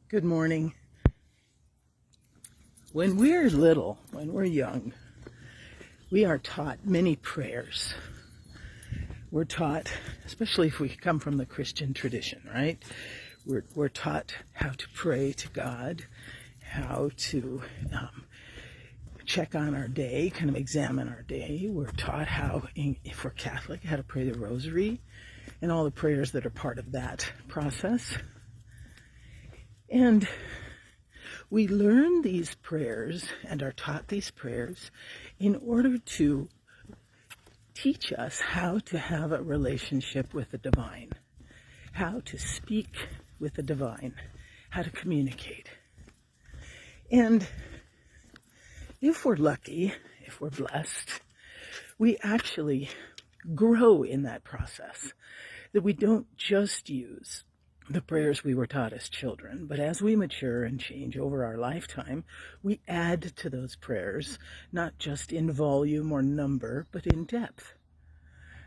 Good morning. When we're little, when we're young, we are taught many prayers. We're taught, especially if we come from the Christian tradition, right? We're taught how to pray to God, how to check on our day, kind of examine our day. We're taught how, if we're Catholic, how to pray the rosary and all the prayers that are part of that process. And we learn these prayers and are taught these prayers in order to teach us how to have a relationship with the divine, how to speak with the divine, how to communicate. And if we're lucky, if we're blessed, we actually grow in that process, that we don't just use the prayers we were taught as children, but as we mature and change over our lifetime, we add to those prayers, not just in volume or number, but in depth.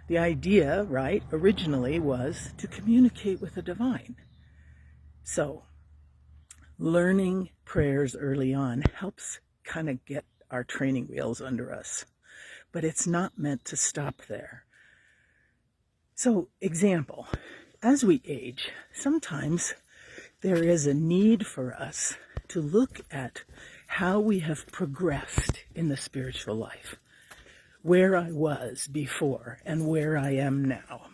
The idea, right, originally was to communicate with the divine. So, learning prayers early on helps kind of get our training wheels under us, but it's not meant to stop there. So, example. As we age, sometimes there is a need for us to look at how we have progressed in the spiritual life, where I was before and where I am now,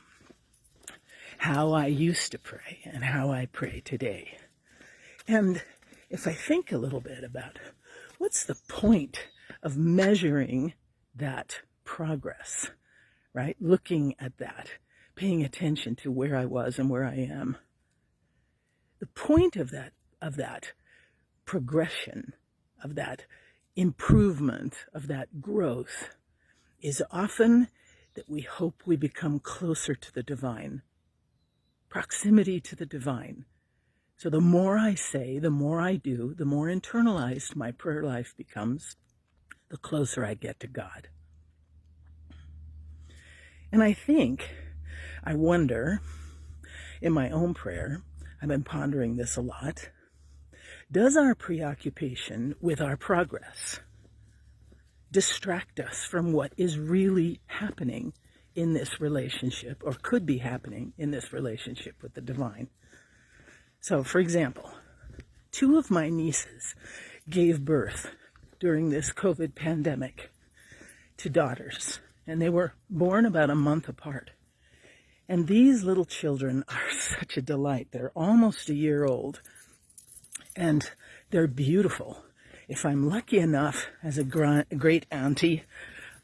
how I used to pray and how I pray today. And if I think a little bit about what's the point of measuring that progress, right? Looking at that, paying attention to where I was and where I am. The point of that progression, of that improvement, of that growth is often that we hope we become closer to the divine, proximity to the divine. So the more I say, the more I do, the more internalized my prayer life becomes, the closer I get to God. And I wonder, in my own prayer, I've been pondering this a lot, does our preoccupation with our progress distract us from what is really happening in this relationship, or could be happening in this relationship with the divine? So, for example, 2 of my nieces gave birth during this COVID pandemic to daughters, and they were born about a month apart. And these little children are such a delight. They're almost a year old, and they're beautiful. If I'm lucky enough as a great auntie,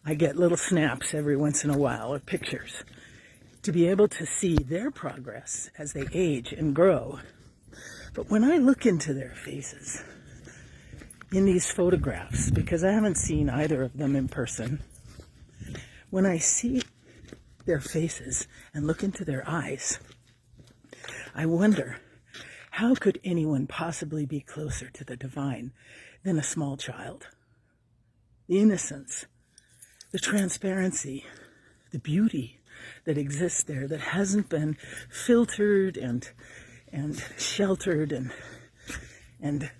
I get little snaps every once in a while, or pictures, to be able to see their progress as they age and grow. But when I look into their faces in these photographs, because I haven't seen either of them in person, when I see their faces and look into their eyes, I wonder, how could anyone possibly be closer to the divine than a small child? The innocence, the transparency, the beauty that exists there, that hasn't been filtered and sheltered and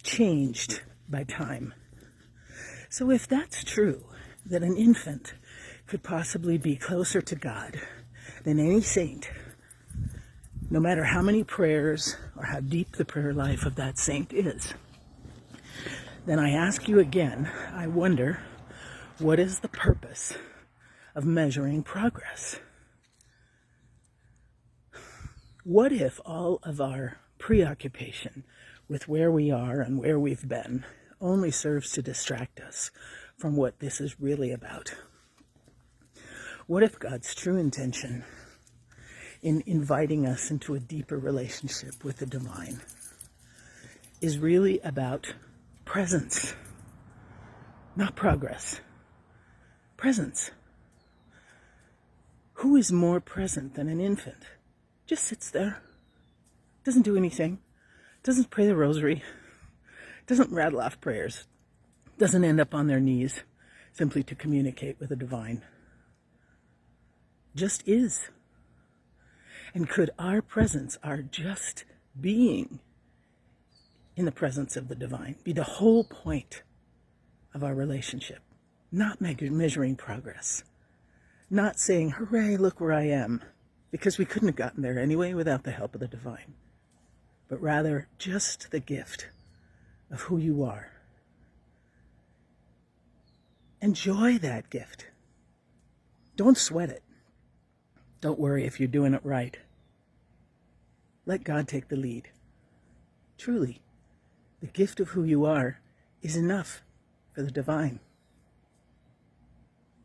changed by time. So if that's true, that an infant could possibly be closer to God than any saint, no matter how many prayers or how deep the prayer life of that saint is, then I ask you again, I wonder, what is the purpose of measuring progress? What if all of our preoccupation with where we are and where we've been only serves to distract us from what this is really about? What if God's true intention in inviting us into a deeper relationship with the divine is really about presence, not progress? Presence. Who is more present than an infant? Just sits there, doesn't do anything, doesn't pray the rosary, doesn't rattle off prayers, doesn't end up on their knees simply to communicate with the divine. Just is. And could our presence, our just being, in the presence of the divine, be the whole point of our relationship, not measuring progress, not saying, hooray, look where I am, because we couldn't have gotten there anyway without the help of the divine, but rather just the gift of who you are. Enjoy that gift. Don't sweat it. Don't worry if you're doing it right. Let God take the lead. Truly, the gift of who you are is enough for the divine.